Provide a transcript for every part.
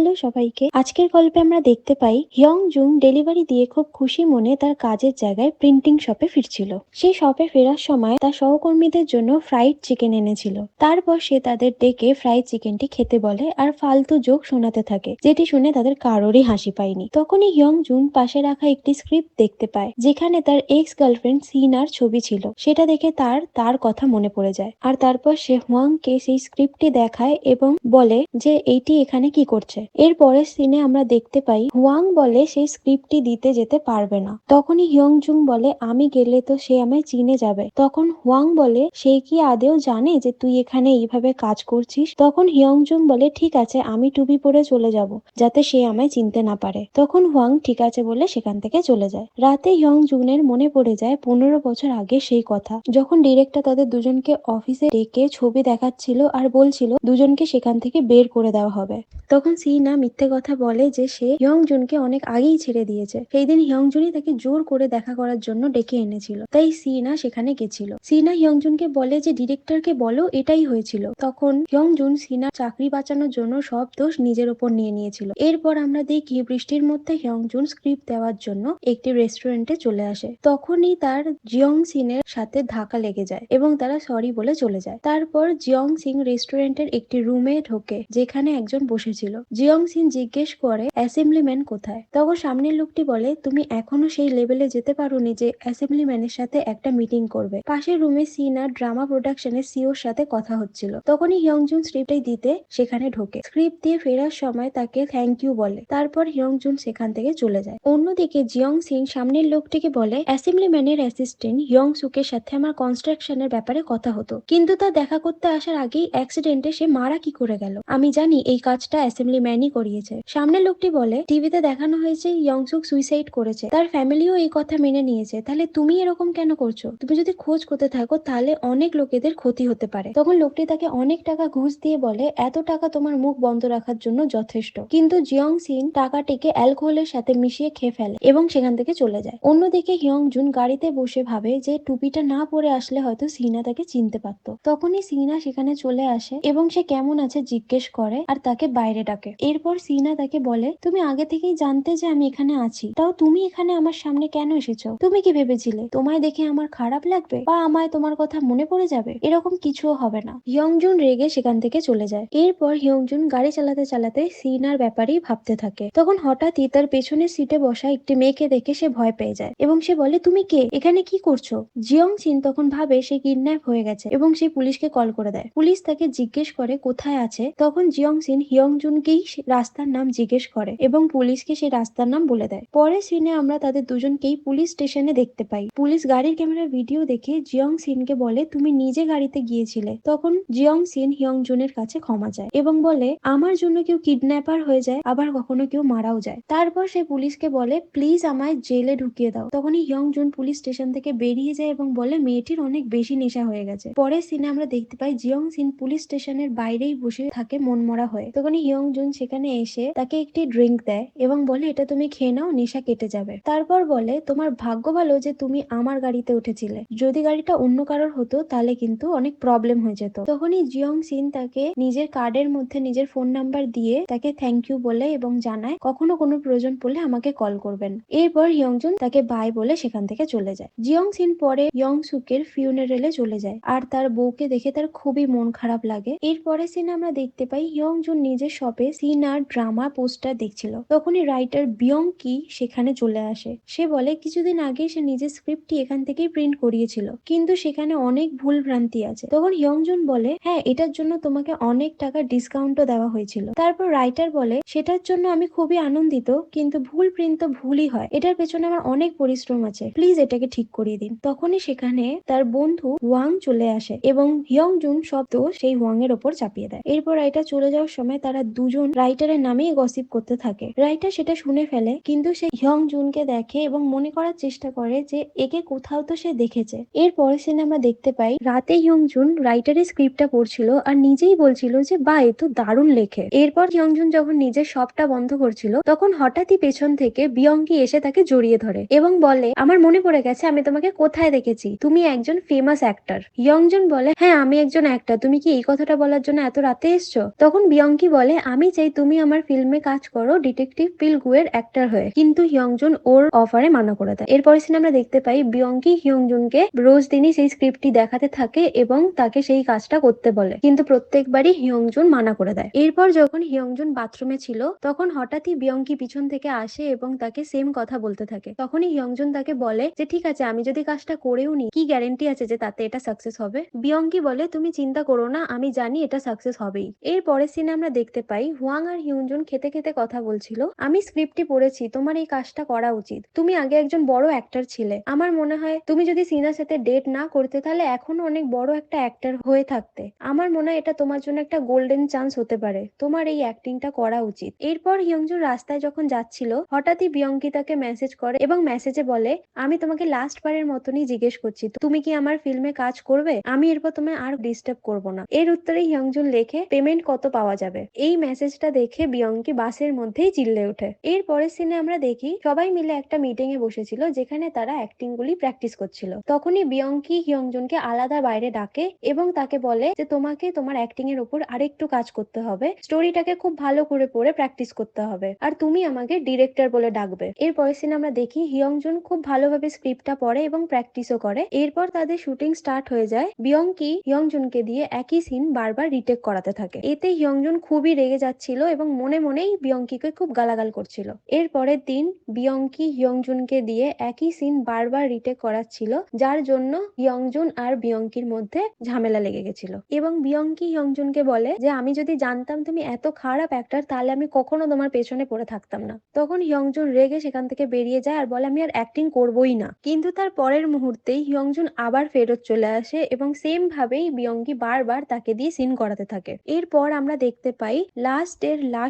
Hello সবাইকে। আজকের গল্পে আমরা দেখতে পাই হিয়ং জুং ডেলিভারি দিয়ে খুব খুশি মনে তার কাজের জায়গায় প্রিন্টিং শপে ফিরছিল। সেই শপে ফেরার সময় তার সহকর্মীদের জন্য ফ্রাইড চিকেন এনেছিল। তারপর সে তাদের ডেকে ফ্রাইড চিকেনটি খেতে বলে আর ফালতু জোক শোনাতে থাকে, যেটি শুনে তাদের কারোরই হাসি পায়নি। তখনই হিয়ং জুন পাশে রাখা একটি স্ক্রিপ্ট দেখতে পায়, যেখানে তার এক্স গার্লফ্রেন্ড সিনার ছবি ছিল। সেটা দেখে তার তার কথা মনে পড়ে যায়, আর তারপর সে হুয়াংকে সেই স্ক্রিপ্টটি দেখায় এবং বলে যে এইটি এখানে কি করছে। এর পরের সিনে আমরা দেখতে পাই হুয়াং বলে সেই স্ক্রিপ্টটি দিতে যেতে পারবে না। তখনই হিয়ং জুং বলে আমি গেলে তো সে আমায় চিনে যাবে। তখন হুয়াং বলে সে কি আদেও জানে যে তুই এখানে এইভাবে কাজ করছিস। তখন হিয়ং জুং বলে ঠিক আছে, আমি টুপি পরে চলে যাব, যাতে সে আমায় চিনতে না পারে। তখন হুয়াং ঠিক আছে বলে সেখান থেকে চলে যায়। রাতে হিয়ং জুনের মনে পড়ে যায় 15 বছর আগে সেই কথা, যখন ডিরেক্টর তাদের দুজনকে অফিসে ডেকে ছবি দেখাচ্ছিল আর বলছিল দুজনকে সেখান থেকে বের করে দেওয়া হবে। তখন সিনা মিথ্যে কথা বলে যে সে হিয়ং জুনকে অনেক আগেই ছেড়ে দিয়েছে। সেই দিন হিয়ং জুনই তাকে জোর করে দেখা করার জন্য ডেকে এনেছিল, তাই সিনা সেখানে গেছিল। সিনা হিয়ং জুনকে বলে যে ডিরেক্টরকে বলো এটাই হয়েছিল। তখন হিয়ং জুন সিনার চাকরি বাঁচানোর জন্য সব দোষ নিজের ওপর নিয়ে নিয়েছিল। এরপর আমরা দেখি বৃষ্টির মধ্যে হিয়ং জুন স্ক্রিপ্ট দেওয়ার জন্য একটি রেস্টুরেন্টে চলে আসে। তখনই তার জিয়ং সিনের সাথে ধাক্কা লেগে যায় এবং তারা সরি বলে চলে যায়। তারপর জিয়ং সিং রেস্টুরেন্টের একটি রুমে ঢোকে, যেখানে একজন বসেছিল। জিয়ং সিন জিজ্ঞেস করে অ্যাসেম্বলিম্যান কোথায়। তখন সামনের লোকটি বলে তুমি এখনো সেই লেভেলে যেতে পারোনি যে অ্যাসেম্বলিম্যানের সাথে একটা মিটিং করবে। পাশের রুমে সিন আর ড্রামা প্রোডাকশনের সিওর সাথে কথা হচ্ছিল। তখনই হিয়ং জুন স্ক্রিপ্টটাই দিতে সেখানে ঢোকে। স্ক্রিপ্ট দিয়ে ফেরার সময় তাকে থ্যাংক ইউ বলে। তারপর হিয়ং জুন সেখান থেকে চলে যায়। অন্যদিকে জিয়ং সিন সামনের লোকটিকে বলে অ্যাসেম্বলিম্যানের অ্যাসিস্ট্যান্ট হিয়ং সুকের সাথে আমার কনস্ট্রাকশনের ব্যাপারে কথা হতো, কিন্তু তা দেখা করতে আসার আগেই অ্যাক্সিডেন্টে সে মারা কি করে গেল। আমি জানি এই কাজটা অ্যাসেম্বলিম্যানই করিয়েছে। সামনের লোকটি বলে টিভিতে দেখানো হয়েছে ইয়ংসুক সুইসাইড করেছে, তার ফ্যামিলিও এই কথা মেনে নিয়েছে, তাহলে তুমি এরকম কেন করছো? তুমি যদি খোঁজ করতে থাকো তাহলে অনেক লোকেদের ক্ষতি হতে পারে। তখন লোকটি তাকে অনেক টাকা ঘুষ দিয়ে বলে এত টাকা তোমার মুখ বন্ধ রাখার জন্য যথেষ্ট। কিন্তু জিয়ং সিন টাকাটিকে অ্যালকোহলের সাথে মিশিয়ে খেয়ে ফেলে এবং সেখান থেকে চলে যায়। অন্যদিকে হিয়ং জুন গাড়িতে বসে ভাবে যে টুপিটা না পরে আসলে হয়তো সিনা তাকে চিনতে পারতো। তখনই সিনা সেখানে চলে আসে এবং সে কেমন আছে জিজ্ঞেস করে আর তাকে বাইরে ডাকে। এরপর সিনা তাকে বলে তুমি আগে থেকেই জানতে যে আমি এখানে আছি, তাও তুমি এখানে আমার সামনে কেন এসেছো? তুমি কি ভেবেছিলে তোমায় দেখে আমার খারাপ লাগবে বা আমায় তোমার কথা মনে পড়ে যাবে? এরকম কিছুও হবে না। হিয়ংজুন রেগে সেখান থেকে চলে যায়। এরপর হিয়ংজুন গাড়ি চালাতে চালাতে সিনার ব্যাপারেই ভাবতে থাকে। তখন হঠাৎই তার পেছনের সিটে বসা একটি মেয়েকে দেখে সে ভয় পেয়ে যায় এবং সে বলে তুমি কে, এখানে কি করছো? জিয়ং সিন তখন ভাবে সে কিডন্যাপ হয়ে গেছে এবং সে পুলিশকে কল করে দেয়। পুলিশ তাকে জিজ্ঞেস করে কোথায় আছে। তখন জিয়ং সিন হিয়ং জুনকেই রাস্তার নাম জিজ্ঞেস করে এবং পুলিশকে সেই রাস্তার নাম বলে দেয়। পরের সিনে আমরা তাদের দুজনকেই পুলিশ স্টেশনে দেখতে পাই। পুলিশ গাড়ির ক্যামেরার ভিডিও দেখে জিয়ং সিনকে বলে তুমি নিজে গাড়িতে গিয়েছিলে। তখন জিয়ং সিন হিয়ং জুনের কাছে ক্ষমা চায় এবং বলে আমার জন্য কেউ কিডন্যাপার হয়ে যায়, আবার কখনো কেউ মারাও যায়। তারপর সে পুলিশকে বলে প্লিজ আমায় জেলে ঢুকিয়ে দাও। তখনই হিয়ং জুন পুলিশ স্টেশন থেকে বেরিয়ে যায় এবং বলে মেয়েটির অনেক বেশি নেশা হয়ে গেছে। পরের সিনে আমরা দেখতে পাই জিয়ং সিন পুলিশ স্টেশনের বাইরেই বসে থাকে মনমরা হয়ে। তখনই হিয়ং জুন সেখানে এসে তাকে একটি ড্রিঙ্ক দেয় এবং বলে এটা তুমি খেয়ে নাও, নেশা কেটে যাবে। তারপর বলে তোমার ভাগ্য ভালো যে তুমি আমার গাড়িতে উঠেছিলে, যদি গাড়িটা অন্য কারোর হতো তাহলে কিন্তু অনেক প্রবলেম হয়ে যেত। তখনই জিয়ং সিন তাকে নিজের কার্ডের মধ্যে নিজের ফোন নাম্বার দিয়ে তাকে থ্যাংক ইউ বলে এবং জানায় কখনো কোনো প্রয়োজন পড়লে আমাকে কল করবেন। এরপর হিয়ংজুন তাকে বাই বলে সেখান থেকে চলে যায়। জিয়ং সিন পরে ইয়ং সুকের ফিউনারেলে চলে যায় আর তার বউকে দেখে তার খুবই মন খারাপ লাগে। এরপরে সিনে আমরা দেখতে পাই হিয়ং জুন নিজের শপে সিন আর ড্রামা পোস্টার দেখছিল। তখনই রাইটার বিয়ং কি সেখানে চলে আসে। সে বলে কিছুদিন আগে সে নিজের স্ক্রিপ্টটি এখান থেকেই প্রিন্ট করিয়েছিল, কিন্তু সেখানে অনেক ভুল ভ্রান্তি আছে। তখন হিয়ং জুন বলে হ্যাঁ, এটার জন্য তোমাকে অনেক টাকা ডিসকাউন্টও দেওয়া হয়েছিল। তারপর রাইটার বলে সেটার জন্য আমি খুবই আনন্দিত, কিন্তু ভুল প্রিন্ট তো ভুলই হয়, এটার পেছনে আমার অনেক পরিশ্রম আছে, প্লিজ এটাকে ঠিক করিয়ে দিন। তখনই সেখানে তার বন্ধু ওয়াং চলে আসে এবং হিয়ং জুন সব দোষ সেই ওয়াং এর ওপর চাপিয়ে দেয়। এরপর রাইটার চলে যাওয়ার সময় তারা দুজন রাইটারের নামেই গসিপ করতে থাকে। রাইটার সেটা শুনে ফেলে, কিন্তু সে হিয়ং জুনকে দেখে এবং মনে করার চেষ্টা করে যে একে কোথাও তো সে দেখেছে। এর পরের সিনে আমরা দেখতে পাই রাতে হিয়ং জুন রাইটারের স্ক্রিপ্টটা পড়ছিল আর নিজেই বলছিল যে বা এ তো দারুণ লেখে। এরপর হিয়ং জুন যখন নিজের শপটা বন্ধ করছিল তখন হঠাৎই পেছন থেকে বিয়ঙ্কি এসে তাকে জড়িয়ে ধরে এবং বলে আমার মনে পড়ে গেছে আমি তোমাকে কোথায় দেখেছি, তুমি একজন ফেমাস অ্যাক্টর। হিয়ং জুন বলে হ্যাঁ আমি একজন অ্যাক্টর, তুমি কি এই কথাটা বলার জন্য এত রাতে এসছো? তখন বিয়ঙ্কি বলে আমি চাই তুমি আমার ফিল্মে কাজ করো ডিটেকটিভ পিলগু এর অ্যাক্টর হয়ে। কিন্তু হিয়ংজুন ওর অফারে মানা করে দেয়। এরপরে সিনে আমরা দেখতে পাই বিয়ঙ্কি হিয়ংজুনকে রোজ দিনই সেই স্ক্রিপ্টটি দেখাতে থাকে এবং তাকে সেই কাজটা করতে বলে, কিন্তু প্রত্যেকবারই হিয়ংজুন মানা করে দেয়। এরপর যখন হিয়ংজুন বাথরুমে ছিল তখন হঠাৎই বিয়ঙ্কি পিছন থেকে আসে এবং তাকে সেম কথা বলতে থাকে। তখনই হিয়ংজুন তাকে বলে যে ঠিক আছে, আমি যদি কাজটা করেও নি, কি গ্যারেন্টি আছে যে তাতে এটা সাকসেস হবে। বিয়ঙ্কি বলে তুমি চিন্তা করো না, আমি জানি এটা সাকসেস হবেই। এর পরের সিনে আমরা দেখতে পাই হুয়াং আর হিয়ংজুন খেতে খেতে কথা বলছিল। আমি স্ক্রিপ্টটি পড়েছি, তোমার এই কাজটা করা উচিত। তুমি আগে একজন বড় অ্যাক্টর ছিলে। আমার মনে হয় তুমি যদি সিনার সাথে ডেট না করতে তাহলে এখনো অনেক বড় একটা অ্যাক্টর হয়ে থাকতে। আমার মনে হয় এটা তোমার জন্য একটা গোল্ডেন চান্স হতে পারে, তোমার এই অ্যাক্টিংটা করা উচিত। এরপর হিয়ংজুন রাস্তায় যখন যাচ্ছিল হঠাৎই বিয়ঙ্কি তাকে মেসেজ করে এবং মেসেজে বলে আমি তোমাকে লাস্ট বারের মতনই জিজ্ঞেস করছি, তুমি কি আমার ফিল্মে কাজ করবে? আমি এরপর তোমায় আর ডিস্টার্ব করবো না। এর উত্তরে হিয়ংজুন লেখে পেমেন্ট কত পাওয়া যাবে। এই মেসেজটা দেখে বিয়ঙ্কি বাসের মধ্যেই চিল্লে ওঠে। এর পরের সিনে আমরা দেখি সবাই মিলে একটা মিটিং এ বসেছিল যেখানে তারা অ্যাক্টিং গুলি প্র্যাকটিস করছিল। তখনই বিয়ঙ্কি হিয়ংজুনকে আলাদা বাইরে ডাকে এবং তাকে বলে যে তোমাকে তোমার অ্যাক্টিং এর উপর আরেকটু কাজ করতে হবে, স্টোরিটাকে খুব ভালো করে পড়ে প্র্যাকটিস করতে হবে, আর তুমি আমাকে ডিরেক্টর বলে ডাকবে। এর পরের সিনে আমরা দেখি হিয়ংজুন খুব ভালোভাবে স্ক্রিপ্টটা পড়ে এবং প্র্যাকটিসও করে। এরপর তাদের শুটিং স্টার্ট হয়ে যায়। বিয়ঙ্কি হিয়ংজুনকে দিয়ে একই সিন বারবার রিটেক করাতে থাকে। এতে হিয়ংজুন খুবই রেগে যাচ্ছিল এবং মনে মনেই বিয়ঙ্কিকে খুব গালাগাল করছিল। এর পরের দিন বিয়ঙ্কি হিয়ংজুনকে দিয়ে একই সিন বারবার রিটেক করাচ্ছিল, যার জন্য হিয়ংজুন আর বিয়ঙ্কির মধ্যে ঝামেলা লেগে গেছিল এবং বিয়ঙ্কি হিয়ংজুনকে বলে যে আমি যদি জানতাম তুমি এত খারাপ অ্যাক্টর তাহলে আমি কখনো তোমার পেছনে পড়ে থাকতাম না। তখন হিয়ংজুন রেগে সেখান থেকে বেরিয়ে যায় আর বলে আমি আর অ্যাক্টিং করবোই না। কিন্তু তার পরের মুহূর্তেই হিয়ংজুন আবার ফেরত চলে আসে এবং সেম ভাবেই বিয়ঙ্কি বারবার তাকে দিয়ে সিন করাতে থাকে। এরপর আমরা দেখতে পাই লাস্ট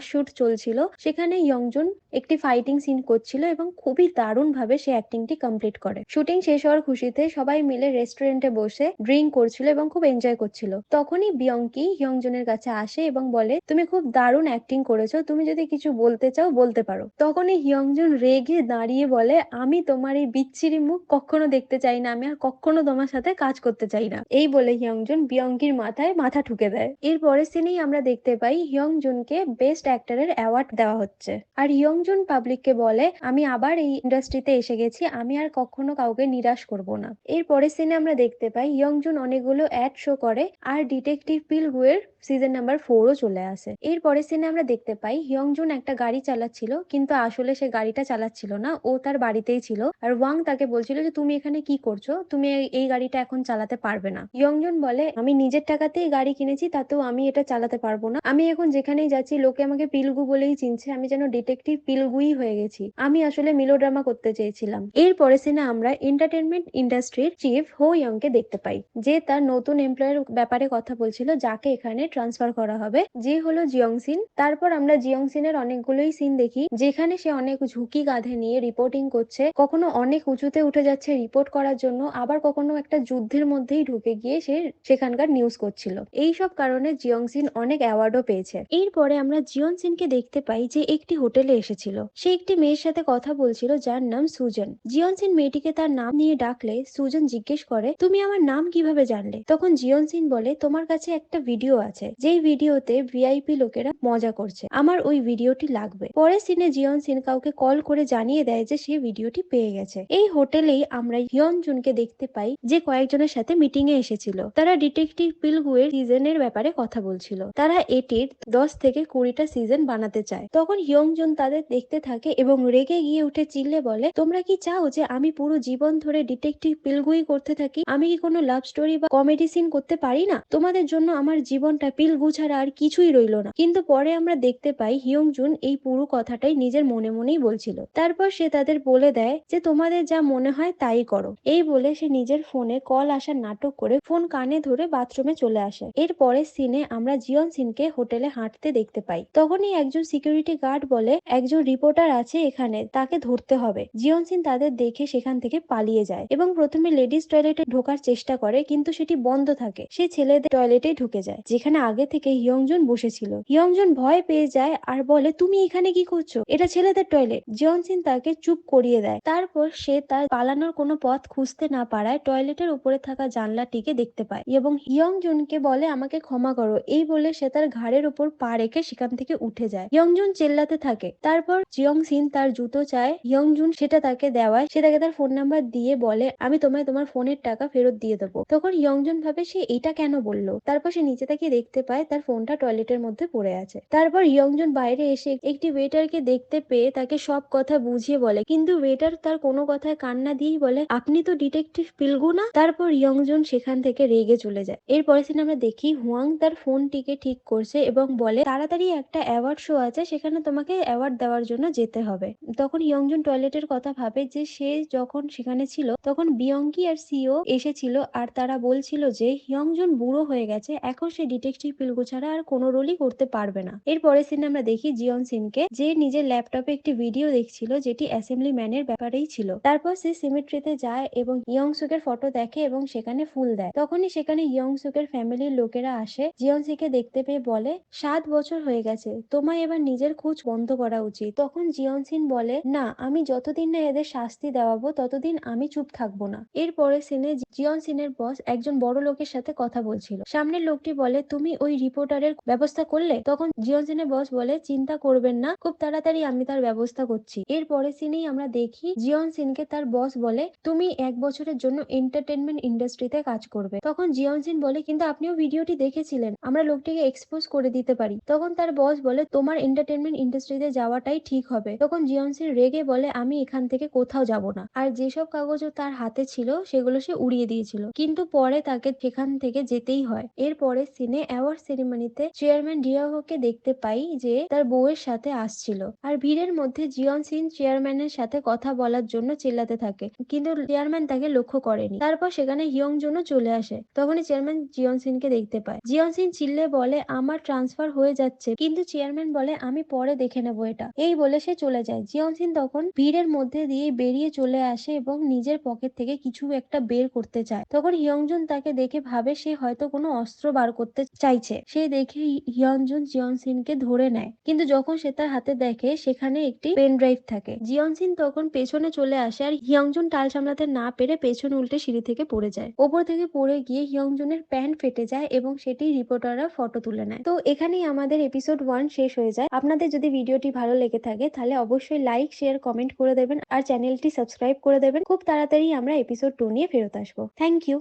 শুট চলছিল, সেখানে হিয়ংজুন একটি ফাইটিং সিন করছিল এবং খুবই দারুণ ভাবে সে অ্যাক্টিংটি কমপ্লিট করে। শুটিং শেষ হওয়ার খুশিতে সবাই মিলে রেস্টুরেন্টে বসে ড্রিঙ্ক করছিল এবং খুব এনজয় করছিল। তখনই বিয়ঙ্কি হিয়ংজুনের কাছে আসে এবং বলে তুমি খুব দারুণ অ্যাক্টিং করেছো, তুমি যদি কিছু বলতে চাও বলতে পারো। তখনই হিয়ংজুন রেগে দাঁড়িয়ে বলে আমি তোমার এই বিচ্ছিরি মুখ কখনো দেখতে চাই না, আমি আর কখনো তোমার সাথে কাজ করতে চাই না। এই বলে হিয়ংজুন বিয়ঙ্কির মাথায় মাথা ঠুকে দেয়। এর পরের সিনেই আমরা দেখতে পাই হিয়ংজুনকে বেস্ট অ্যাক্টরের অ্যাওয়ার্ড দেওয়া হচ্ছে আর হিয়ংজুন পাবলিককে বলে আমি আবার এই ইন্ডাস্ট্রিতে এসে গেছি, আমি আর কখনো কাউকে নিরাশ করব না। এর পরের সিনে আমরা দেখতে পাই হিয়ংজুন অনেকগুলো অ্যাড শো করে আর ডিটেকটিভ পিলগুয়ের সিজন নাম্বার 4ও চলে আসে। এর পরের সিনে আমরা দেখতে পাই হিয়ংজুন একটা গাড়ি চালাচ্ছিল, কিন্তু আসলে সে গাড়িটা চালাচ্ছিল না, ও তার বাড়িতেই ছিল। আর ওয়াং তাকে বলছিল যে তুমি এখানে কি করছো, তুমি এই গাড়িটা এখন চালাতে পারবে না। হিয়ংজুন বলে আমি নিজের টাকাতেই গাড়ি কিনেছি, তাতেও আমি এটা চালাতে পারবো না। আমি এখন যেখানেই যাচ্ছি লোকে আমাকে পিলগু বলেই চিনছে, আমি যেন ডিটেকটিভ পিলগুই হয়ে গেছি। আমি আসলে মিলোড্রামা করতে চেয়েছিলাম। এর পরে সিনে আমরা এন্টারটেনমেন্ট ইন্ডাস্ট্রির চিফ হো ইয়ংকে দেখতে পাই, যে তার নতুন এমপ্লয়ের ব্যাপারে কথা বলছিল যাকে এখানে ট্রান্সফার করা হবে, যে হলো জিয়ংসিন। তারপর আমরা জিয়ংসিনের অনেকগুলোই সিন দেখি যেখানে সে অনেক ঝুঁকি কাঁধে নিয়ে রিপোর্টিং করছে, কখনো অনেক উঁচুতে উঠে যাচ্ছে রিপোর্ট করার জন্য, আবার কখনো একটা যুদ্ধের মধ্যেই ঢুকে গিয়ে সে সেখানকার নিউজ করছিল। এই সব কারণে জিয়ংসিন অনেক অ্যাওয়ার্ডও পেয়েছে। এরপরে আমরা জিয়নসিনকে দেখতে পাই যে একটি হোটেলে এসেছিল। সে একটি মেয়ের সাথে কথা বলছিল যার নাম সুজন। জিয়নসিন মেয়েটিকে তার নাম নিয়ে ডাকলে সুজন জিজ্ঞেস করে তুমি আমার নাম কিভাবে জানলে? তখন জিয়নসিন বলে তোমার কাছে একটা ভিডিও আছে, যেই ভিডিওতে ভিআইপি লোকেরা মজা করছে, আমার ওই ভিডিওটি লাগবে। পরের সিনে জিয়নসিন কাউকে কল করে জানিয়ে দেয় যে সে ভিডিওটি পেয়ে গেছে। এই হোটেলেই আমরা হিয়নজুনকে দেখতে পাই যে কয়েকজনের সাথে মিটিং এ এসেছিল। তারা ডিটেকটিভ পিলগুয়ের সিজনের ব্যাপারে কথা বলছিল। তারা এটির 10 থেকে 20টা সিজন বানাতে চায়। তখন হিয়ংজুন তাদের দেখতে থাকে এবং রেগে গিয়ে উঠে চিল্লে বলে তোমরা কি চাও যে আমি পুরো জীবন ধরে ডিটেকটিভ পিলগুই করতে থাকি? আমি কি কোনো লাভ স্টোরি বা কমেডি সিন করতে পারি না? তোমাদের জন্য আমার জীবনটা পিলগু ছাড়া আর কিছুই রইলো না। কিন্তু পরে আমরা দেখতে পাই হিয়ংজুন এই পুরো কথাটাই নিজের মনে মনেই বলছিল। তারপর সে তাদের বলে দেয় যে তোমাদের যা মনে হয় তাই করো। এই বলে সে নিজের ফোনে কল আসার নাটক করে ফোন কানে ধরে বাথরুমে চলে আসে। এর পরের সিনে আমরা জিয়ন সিনকে হোটেলে হাঁটতে দেখতে পাই। তখনই একজন সিকিউরিটি গার্ড বলে একজন রিপোর্টার আছে এখানে, তাকে ধরতে হবে। জিয়ন সিন তাদের দেখে সেখান থেকে পালিয়ে যায় এবং প্রথমে লেডিস টয়লেটে ঢোকার চেষ্টা করে, কিন্তু সেটি বন্ধ থাকে। সে ছেলেদের টয়লেটে ঢুকে যায় যেখানে আগে থেকে হিয়ংজুন বসেছিল। হিয়ংজুন ভয় পেয়ে যায় আর বলে তুমি এখানে কি করছো, এটা ছেলেদের টয়লেট। জিয়ন সিন তাকে চুপ করিয়ে দেয়। তারপর সে তার পালানোর কোনো পথ খুঁজতে না পারায় টয়লেটের উপরে থাকা জানলাটিকে দেখতে পায় এবং হিয়ংজুনকে বলে আমাকে ক্ষমা করো। এই বলে সে তার ঘাড়ের উপর পা রেখে রেখে সেখান থেকে উঠে যায়। ইয়ংজুন চেল্লাতে থাকে। তারপর জিয়ং সিন তার জুতো চায়, ইয়ংজুন সেটা তাকে দেওয়ায় সে তাকে তার ফোন নাম্বার দিয়ে বলে আমি তোমায় তোমার ফোনের টাকা ফেরত দিয়ে দেবো। তখন ইয়ংজুন ভাবে সে এটা কেন বললো। তারপর সে নিচে তাকিয়ে দেখতে পায় তার ফোনটা টয়লেটের মধ্যে পড়ে আছে। তারপর ইয়ংজুন বাইরে এসে একটি ওয়েটারকে দেখতে পেয়ে তাকে সব কথা বুঝিয়ে বলে, কিন্তু ওয়েটার তার কোনো কথায় কান না দিয়েই বলে আপনি তো ডিটেকটিভ পিলগু না। তারপর ইয়ংজুন সেখান থেকে রেগে চলে যায়। এরপরে সিনে আমরা দেখি হুয়াং তার ফোনটিকে ঠিক করছে এবং বলে তাড়াতাড়ি একটা অ্যাওয়ার্ড শো আছে, সেখানে তোমাকে অ্যাওয়ার্ড দেওয়ার জন্য যেতে হবে। তখন ইয়ংজুন টয়লেটের কথা ভাবে যে সে যখন সেখানে ছিল তখন বিয়ঙ্কি আর সিও এসেছিল আর তারা বলছিল যে ইয়ংজুন বুড়ো হয়ে গেছে, এখন সে ডিটেকটিভ পিলগু ছাড়া আর কোনো রোলই করতে পারবে না। এরপরে সিনে আমরা দেখি জিয়ন সিনকে, যে নিজের ল্যাপটপে একটি ভিডিও দেখছিল যেটি অ্যাসেম্বলি ম্যানের ব্যাপারেই ছিল। তারপর সে সিমেট্রিতে যায় এবং ইয়ংসুকের ফটো দেখে এবং সেখানে ফুল দেয়। তখনই সেখানে ইয়ংসুকের ফ্যামিলির লোকেরা আসে, জিয়নসিকে দেখতে পেয়ে বলে 7 বছর হয়ে গেছে, তোমায় এবার নিজের খোঁজ বন্ধ করা উচিত। তখন জিয়নসিন বলে না, আমি যতদিন না এদের শাস্তি দেওয়াবো ততদিন আমি চুপ থাকবো না। এরপরে সিনে জিয়নসিনের বস একজন বড় লোকের সাথে কথা বলছিল। সামনের লোকটি বলে তুমি ওই রিপোর্টারের ব্যবস্থা করলে? তখন জিয়নসিনের বস বলে চিন্তা করবেন না, খুব তাড়াতাড়ি আমি তার ব্যবস্থা করছি। এরপরে সিনেই আমরা দেখি জিয়নসিনকে তার বস বলে তুমি 1 বছরের জন্য এন্টারটেনমেন্ট ইন্ডাস্ট্রিতে কাজ করবে। তখন জিয়নসিন বলে কিন্তু আপনিও ভিডিওটি দেখেছিলেন, আমরা লোকটিকে এক্সপোজ করে দিতে পারি। তখন তার বস বলে তোমার এন্টারটেনমেন্ট ইন্ডাস্ট্রিতে যাওয়াটাই ঠিক হবে। তখন জিয়নসিন রেগে বলে আমি এখান থেকে কোথাও যাব না। আর যেসব কাগজ তার হাতে ছিল সেগুলো সে উড়িয়ে দিয়েছিল, কিন্তু পরে তাকে সেখান থেকে যেতেই হয়। এরপরে সিনে অ্যাওয়ার্ড সেরিমনিতে চেয়ারম্যান ডিয়াগোকে দেখতে পাই যে তার বউয়ের সাথে আসছিল, আর ভিড়ের মধ্যে জিয়নসিন চেয়ারম্যানের সাথে কথা বলার জন্য চিল্লাতে থাকে, কিন্তু চেয়ারম্যান তাকে লক্ষ্য করেনি। তারপর সেখানে হিয়ংজুনও চলে আসে। তখনই চেয়ারম্যান জিয়নসিনকে দেখতে পায়। জিয়নসিন চিল্লে বলে আমার ট্রান্সফার হয়ে যাচ্ছে, কিন্তু চেয়ারম্যান বলে আমি পরে দেখে নেবো এটা। এই বলে সে চলে যায়। জিয়নসিন তখন ভিড়ের মধ্যে দিয়ে বেরিয়ে চলে আসে এবং নিজের পকেট থেকে কিছু একটা বের করতে চায়। তখন হিয়ংজুন তাকে দেখে ভাবে সে হয়তো কোনো অস্ত্র বার করতে চাইছে। সে দেখে হিয়ংজুন জিয়নসিনকে ধরে নেয়, কিন্তু যখন সে তার হাতে দেখে সেখানে একটি পেন ড্রাইভ থাকে। জিয়নসিন তখন পেছনে চলে আসে আর হিয়ংজুন টাল সামলাতে না পেরে পেছনে উল্টে সিঁড়ি থেকে পড়ে যায়। ওপর থেকে পড়ে গিয়ে হিয়ংজুনের প্যান্ট ফেটে যায় এবং সেটি রিপোর্টাররা ফটো তুলে নেয়। তো এখানেই আমাদের এপিসোড 1 শেষ হয়ে যায়। আপনাদের যদি ভিডিওটি ভালো লেগে থাকে তাহলে অবশ্যই লাইক, শেয়ার, কমেন্ট করে দেবেন আর চ্যানেলটি সাবস্ক্রাইব করে দেবেন। খুব তাড়াতাড়ি আমরা এপিসোড 2 নিয়ে ফেরত আসবো। Thank you.